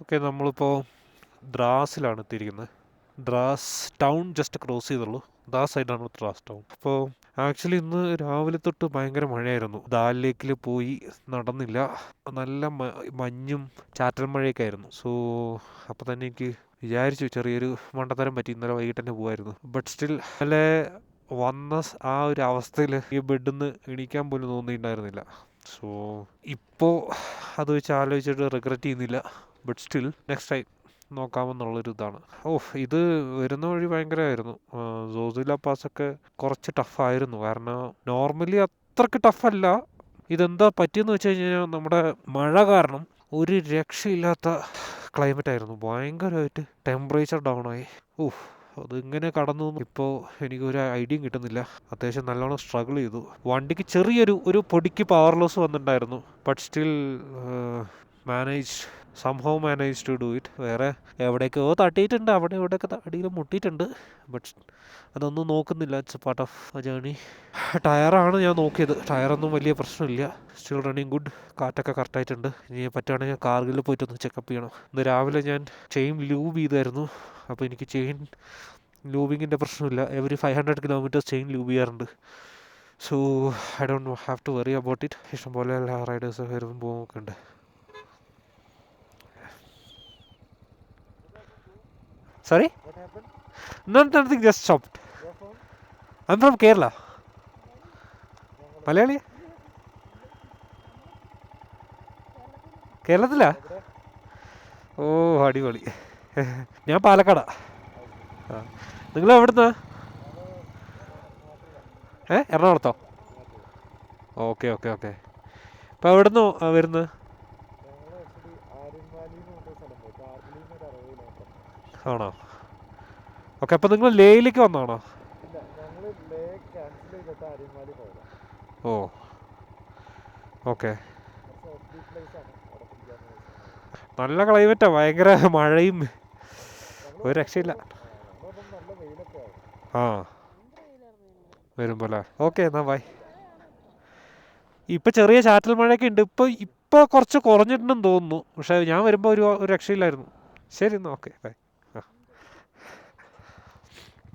Okay, നമ്മളിപ്പോൾ ദ്രാസിലാണ് എത്തിയിരിക്കുന്നത്. Dras town just cross ചെയ്തുള്ളൂ. ദ്രാസ് സൈഡാണ് ദ്രാസ് ടൗൺ. അപ്പോൾ ആക്ച്വലി ഇന്ന് രാവിലെ തൊട്ട് ഭയങ്കര മഴയായിരുന്നു. ദാൽ ലേക്കിൽ പോയി നടന്നില്ല. നല്ല മഞ്ഞും ചാറ്റൽ മഴയൊക്കെ ആയിരുന്നു. സോ അപ്പോൾ തന്നെ എനിക്ക് വിചാരിച്ചു ചെറിയൊരു മണ്ടത്തരം പറ്റി, ഇന്നലെ വൈകിട്ട് തന്നെ പോകുമായിരുന്നു. ബട്ട് സ്റ്റിൽ നല്ല വന്ന ആ ഒരു അവസ്ഥയിൽ ഈ ബെഡിൽ നിന്ന് എണീക്കാൻ പോലും തോന്നിയിട്ടുണ്ടായിരുന്നില്ല. സോ ഇപ്പോൾ അത് വെച്ച് ആലോചിച്ചിട്ട് റിഗ്രറ്റ് ചെയ്യുന്നില്ല. ബട്ട് സ്റ്റിൽ നെക്സ്റ്റ് ടൈം നോക്കാമെന്നുള്ളൊരു ഇതാണ്. ഇത് വരുന്ന വഴി ഭയങ്കരമായിരുന്നു. സോസില പാസൊക്കെ കുറച്ച് ടഫായിരുന്നു. കാരണം നോർമലി അത്രയ്ക്ക് ടഫല്ല. ഇതെന്താ പറ്റിയെന്ന് വെച്ച് കഴിഞ്ഞാൽ നമ്മുടെ മഴ കാരണം ഒരു രക്ഷയില്ലാത്ത ക്ലൈമറ്റ് ആയിരുന്നു. ഭയങ്കരമായിട്ട് ടെമ്പറേച്ചർ ഡൗൺ ആയി. അതിങ്ങനെ കടന്നു ഇപ്പോൾ എനിക്കൊരു ഐഡിയയും കിട്ടുന്നില്ല. അത്യാവശ്യം നല്ലോണം സ്ട്രഗിൾ ചെയ്തു. വണ്ടിക്ക് ചെറിയൊരു പൊടിക്ക് പവർ ലോസ് വന്നിട്ടുണ്ടായിരുന്നു. ബട്ട് സ്റ്റിൽ സംഭവ മാനേജ് ടു ഡു ഇറ്റ്. വേറെ എവിടേക്കോ തട്ടിയിട്ടുണ്ട്, അവിടെ ഇവിടെയൊക്കെ അടിയിൽ മുട്ടിയിട്ടുണ്ട്. ബട്ട് അതൊന്നും നോക്കുന്നില്ല. It's part of a journey. ടയറാണ് ഞാൻ നോക്കിയത്. ടയറൊന്നും വലിയ പ്രശ്നമില്ല. Still running good. കാറ്റൊക്കെ കറക്റ്റായിട്ടുണ്ട്. ഇനി പറ്റുകയാണെങ്കിൽ കാർഗിൽ പോയിട്ടൊന്ന് ചെക്കപ്പ് ചെയ്യണം. ഇന്ന് രാവിലെ ഞാൻ ചെയിൻ ലൂബ് ചെയ്തായിരുന്നു. അപ്പോൾ എനിക്ക് ചെയിൻ ലൂബിങ്ങിൻ്റെ പ്രശ്നമില്ല. എവറി 500 കിലോമീറ്റേഴ്സ് ചെയിൻ ലൂബ് ചെയ്യാറുണ്ട്. So I don't have to worry about it. ഇഷ്ടംപോലെ എല്ലാ റൈഡേഴ്സ് വരുമ്പോൾ ഒക്കെ ഉണ്ട്. Sorry? What happened? Nothing, just stopped. You're from? I'm from Kerala. Malayali? കേരളത്തിലാ? അടിപൊളി. ഞാൻ പാലക്കാടാ. നിങ്ങൾ എവിടുന്നാ? എറണാകുളത്തോ? ഓക്കെ. അപ്പോൾ എവിടുന്നോ വരുന്നത്? ആണോ? ഓക്കെ, അപ്പോൾ നിങ്ങൾ ലേയിലേക്ക് വന്നാണോ? ഓക്കെ. നല്ല ക്ലൈമറ്റാ. ഭയങ്കര മഴയും ഒരു രക്ഷയില്ല. വരുമ്പോല്ലേ? ഓക്കെ, എന്നാ ബൈ. ഇപ്പം ചെറിയ ചാറ്റൽ മഴയൊക്കെ ഉണ്ട്. ഇപ്പോൾ കുറച്ച് കുറഞ്ഞിട്ടുണ്ടെന്ന് തോന്നുന്നു. പക്ഷേ ഞാൻ വരുമ്പോൾ ഒരു രക്ഷയില്ലായിരുന്നു. ശരി, എന്നാൽ ഓക്കെ, ബൈ.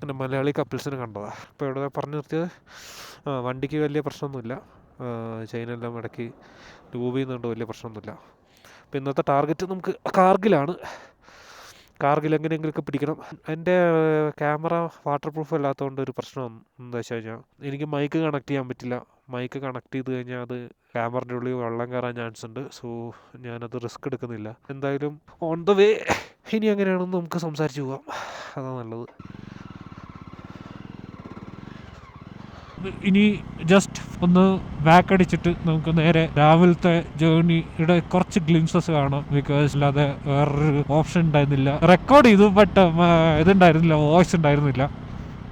പിന്നെ മലയാളി കപ്പിൾസിനെ കണ്ടതാണ്. ഇപ്പോൾ ഇവിടെ പറഞ്ഞു നിർത്തിയത്. വണ്ടിക്ക് വലിയ പ്രശ്നമൊന്നുമില്ല. ചെയിനെല്ലാം ഇടയ്ക്ക് ലൂബ് ചെയ്യുന്നുണ്ട്. വലിയ പ്രശ്നമൊന്നുമില്ല. അപ്പോൾ ഇന്നത്തെ ടാർഗറ്റ് നമുക്ക് കാർഗിലാണ്. കാർഗിൽ എങ്ങനെയെങ്കിലുമൊക്കെ പിടിക്കണം. എൻ്റെ ക്യാമറ വാട്ടർ പ്രൂഫ് അല്ലാത്തതുകൊണ്ട് ഒരു പ്രശ്നം എന്താ വെച്ച് കഴിഞ്ഞാൽ എനിക്ക് മൈക്ക് കണക്ട് ചെയ്യാൻ പറ്റില്ല. മൈക്ക് കണക്ട് ചെയ്ത് കഴിഞ്ഞാൽ അത് ക്യാമറയുടെ ഉള്ളിൽ വെള്ളം കയറാൻ ചാൻസ് ഉണ്ട്. സോ ഞാനത് റിസ്ക് എടുക്കുന്നില്ല. എന്തായാലും ഓൺ ദ വേ ഇനി എങ്ങനെയാണെന്ന് നമുക്ക് സംസാരിച്ച് പോകാം. അതാണ് നല്ലത്. ഇനി ജസ്റ്റ് ഒന്ന് ബാക്ക് അടിച്ചിട്ട് നമുക്ക് നേരെ രാവിലത്തെ ജേർണിയുടെ കുറച്ച് ഗ്ലിംസസ് കാണാം. ബിക്കോസ് അല്ലാതെ വേറൊരു ഓപ്ഷൻ ഉണ്ടായിരുന്നില്ല. റെക്കോർഡ് ചെയ്തു, ബട്ട് ഇതുണ്ടായിരുന്നില്ല, വോയിസ് ഉണ്ടായിരുന്നില്ല.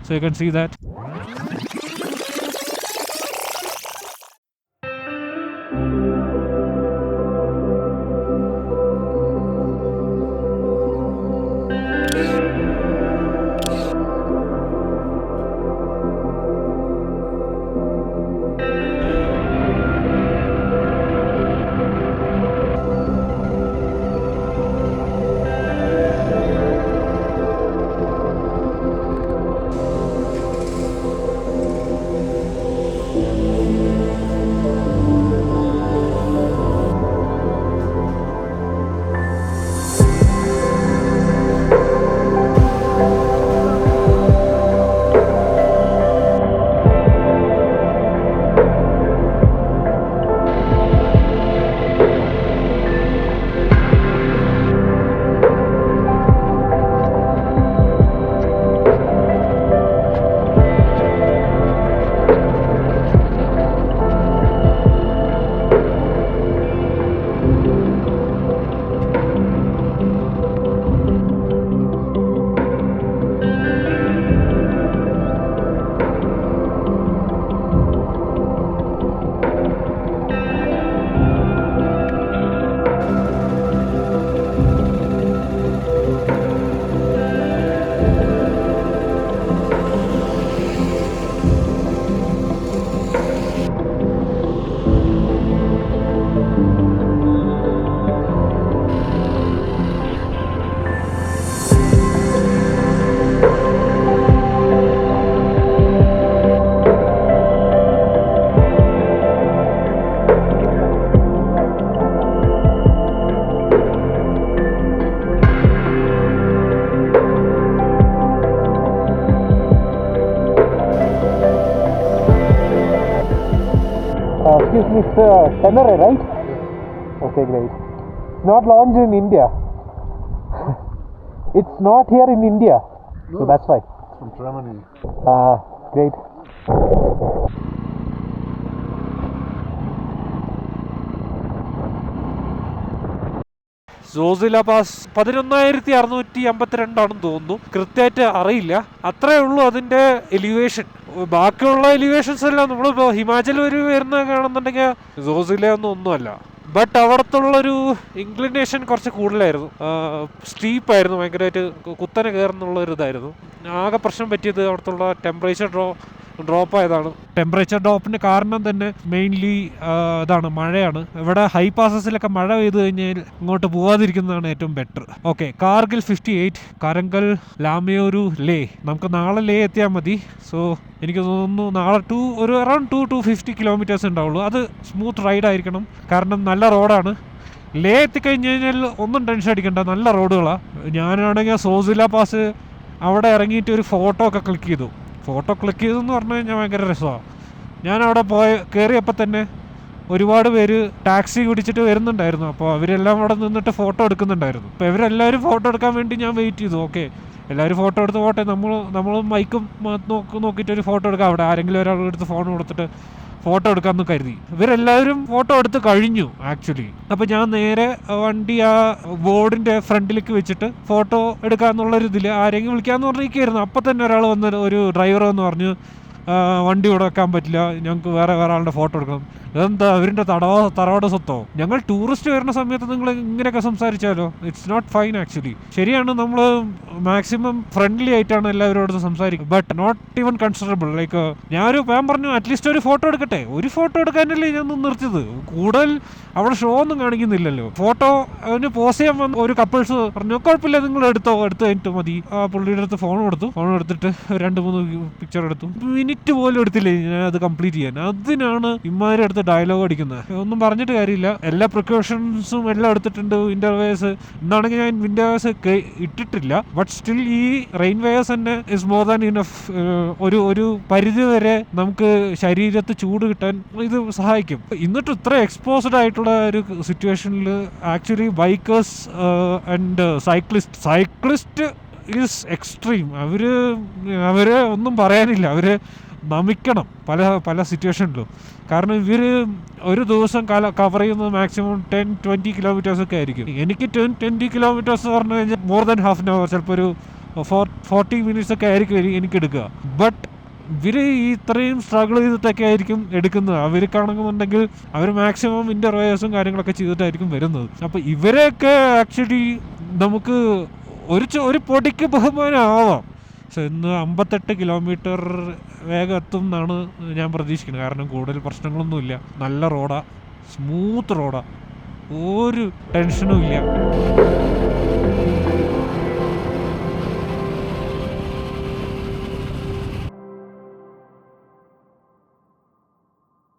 So you can see that. Excuse me, it's Tenere, right? Okay, great. It's not launched in India. It's not here in India. No, so that's why. From Germany. Great. Zojila pass 11,652 തോന്നുന്നു, കൃത്യമായിട്ട് അറിയില്ല. അത്രേ ഉള്ളൂ അതിൻ്റെ elevation. ബാക്കിയുള്ള elevations എല്ലാം നമ്മളിപ്പോൾ ഹിമാചൽ വരുന്ന കാണുന്നുണ്ടെങ്കിൽ സോസില ഒന്നുമല്ല. ബട്ട് അവിടത്തുള്ളൊരു ഇൻക്ലിനേഷൻ കുറച്ച് കൂടുതലായിരുന്നു, സ്റ്റീപ്പായിരുന്നു, ഭയങ്കരമായിട്ട് കുത്തനെ കയറുന്നുള്ളൊരു ഇതായിരുന്നു. ആകെ പ്രശ്നം പറ്റിയത് അവിടത്തുള്ള ടെമ്പറേച്ചർ ഡ്രോപ്പ് ആയതാണ്. ടെമ്പറേച്ചർ ഡ്രോപ്പിന് കാരണം തന്നെ മെയിൻലി ഇതാണ്, മഴയാണ്. ഇവിടെ ഹൈ പാസസിലൊക്കെ മഴ പെയ്ത് കഴിഞ്ഞാൽ ഇങ്ങോട്ട് പോകാതിരിക്കുന്നതാണ് ഏറ്റവും ബെറ്റർ. ഓക്കെ, കാർഗിൽ 58, കരങ്കൽ, ലാമയോരു, ലേ. നമുക്ക് നാളെ ലേ എത്തിയാൽ മതി. സോ എനിക്ക് തോന്നുന്നു നാളെ ഒരു അറൗണ്ട് 250 കിലോമീറ്റേഴ്സ് ഉണ്ടാവുള്ളൂ. അത് സ്മൂത്ത് റൈഡ് ആയിരിക്കണം, കാരണം നല്ല റോഡാണ്. ലേ എത്തിക്കഴിഞ്ഞ് കഴിഞ്ഞാൽ ഒന്നും ടെൻഷൻ അടിക്കണ്ട, നല്ല റോഡുകളാണ്. ഞാനാണെങ്കിൽ സോസില പാസ് അവിടെ ഇറങ്ങിയിട്ട് ഒരു ഫോട്ടോ ഒക്കെ ക്ലിക്ക് ചെയ്തു. ഫോട്ടോ ക്ലിക്ക് ചെയ്തെന്ന് പറഞ്ഞു കഴിഞ്ഞാൽ ഭയങ്കര രസമാണ്. ഞാനവിടെ കയറിയപ്പോൾ തന്നെ ഒരുപാട് പേര് ടാക്സി പിടിച്ചിട്ട് വരുന്നുണ്ടായിരുന്നു. അപ്പോൾ അവരെല്ലാം അവിടെ നിന്നിട്ട് ഫോട്ടോ എടുക്കുന്നുണ്ടായിരുന്നു. അപ്പോൾ ഇവരെല്ലാവരും ഫോട്ടോ എടുക്കാൻ വേണ്ടി ഞാൻ വെയിറ്റ് ചെയ്തു. ഓക്കെ, എല്ലാവരും ഫോട്ടോ എടുത്ത് പോട്ടെ, നമ്മളും മൈക്കും നോക്കിയിട്ട് ഒരു ഫോട്ടോ എടുക്കാം. അവിടെ ആരെങ്കിലും ഒരാളെടുത്ത് ഫോൺ കൊടുത്തിട്ട് ഫോട്ടോ എടുക്കാമെന്ന് കരുതി. ഇവരെല്ലാവരും ഫോട്ടോ എടുത്ത് കഴിഞ്ഞു ആക്ച്വലി. അപ്പോൾ ഞാൻ നേരെ വണ്ടി ആ ബോർഡിൻ്റെ ഫ്രണ്ടിലേക്ക് വെച്ചിട്ട് ഫോട്ടോ എടുക്കാമെന്നുള്ളൊരു ഇതിൽ ആരെങ്കിലും വിളിക്കാമെന്ന് പറഞ്ഞിരിക്കുകയായിരുന്നു. അപ്പം തന്നെ ഒരാൾ വന്ന്, ഒരു ഡ്രൈവർ എന്ന് പറഞ്ഞു, വണ്ടി ഇവിടെ വെക്കാൻ പറ്റില്ല, ഞങ്ങൾക്ക് വേറെ ആളുടെ ഫോട്ടോ എടുക്കണം. ഇതെന്താ അവരുടെ തറവാട് സ്വത്തോ? ഞങ്ങൾ ടൂറിസ്റ്റ് വരുന്ന സമയത്ത് നിങ്ങൾ ഇങ്ങനെയൊക്കെ സംസാരിച്ചാലോ? It's not fine actually. ശരിയാണ്, നമ്മൾ മാക്സിമം ഫ്രണ്ട്ലി ആയിട്ടാണ് എല്ലാവരോടും സംസാരിക്കുക, but not even considerable. Like ഞാൻ പറഞ്ഞു അറ്റ്ലീസ്റ്റ് ഒരു ഫോട്ടോ എടുക്കട്ടെ. ഒരു ഫോട്ടോ എടുക്കാനല്ലേ ഞാൻ നിർത്തിയത്, കൂടുതൽ അവിടെ ഷോ ഒന്നും കാണിക്കുന്നില്ലല്ലോ. ഫോട്ടോ അതിന് പോസ്റ്റ് ചെയ്യാൻ വന്ന ഒരു കപ്പിൾസ് പറഞ്ഞു, കുഴപ്പമില്ല നിങ്ങൾ എടുത്ത് കഴിഞ്ഞിട്ട് മതി. ആ പുള്ളിയുടെ അടുത്ത് ഫോൺ എടുത്തിട്ട് 2-3 പിക്ചർ എടുത്തു. മിനിറ്റ് പോലും എടുത്തില്ലേ ഞാൻ അത് കംപ്ലീറ്റ് ചെയ്യാൻ. അതിനാണ് ഇമ്മാരെ അടുത്ത് ഡയലോഗ് അടിക്കുന്നത്. ഒന്നും പറഞ്ഞിട്ട് കാര്യമില്ല, എല്ലാ പ്രിക്കോഷൻസും എല്ലാം എടുത്തിട്ടുണ്ട്. വിൻഡർ വെയേഴ്സ് എന്നാണെങ്കിൽ ഞാൻ വിൻഡർ വെയേഴ്സ് ഇട്ടിട്ടില്ല, ബട്ട് സ്റ്റിൽ ഈ റെയിൻ വെയേഴ്സ് തന്നെ ഇസ് മോർ ദാൻ ഇനഫ്. ഒരു പരിധി വരെ നമുക്ക് ശരീരത്ത് ചൂട് കിട്ടാൻ ഇത് സഹായിക്കും. എന്നിട്ട് ഇത്ര എക്സ്പോസ്ഡ് ആയിട്ടുള്ള ഒരു സിറ്റുവേഷനിൽ actually bikers and cyclist is extreme. അവര് ഒന്നും പറയാനില്ല, അവര് നമിക്കണം പല സിറ്റുവേഷനിലും. കാരണം ഇവർ ഒരു ദിവസം കവർ ചെയ്യുന്നത് മാക്സിമം 10-20 കിലോമീറ്റേഴ്സ് ഒക്കെ ആയിരിക്കും. എനിക്ക് 10-20 കിലോമീറ്റേഴ്സ് എന്ന് പറഞ്ഞു കഴിഞ്ഞാൽ more than half an hour, ചിലപ്പോൾ ഒരു 40 മിനിറ്റ്സ് ഒക്കെ ആയിരിക്കും എനിക്ക് എടുക്കുക. ബട്ട് ഇവർ ഇത്രയും സ്ട്രഗിൾ ചെയ്തിട്ടൊക്കെ ആയിരിക്കും എടുക്കുന്നത്. അവർക്കാണെന്നുണ്ടെങ്കിൽ അവർ മാക്സിമം വിൻഡർ വെയേഴ്സും കാര്യങ്ങളൊക്കെ ചെയ്തിട്ടായിരിക്കും വരുന്നത്. അപ്പോൾ ഇവരെയൊക്കെ ആക്ച്വലി നമുക്ക് ഒരു പൊടിക്ക് ബഹുമാനമാവാം. പക്ഷെ ഇന്ന് 58 കിലോമീറ്റർ വേഗം എത്തും എന്നാണ് ഞാൻ പ്രതീക്ഷിക്കുന്നത്. കാരണം കൂടുതൽ പ്രശ്നങ്ങളൊന്നുമില്ല, നല്ല റോഡാണ്, സ്മൂത്ത് റോഡാണ്, ഒരു ടെൻഷനും ഇല്ല.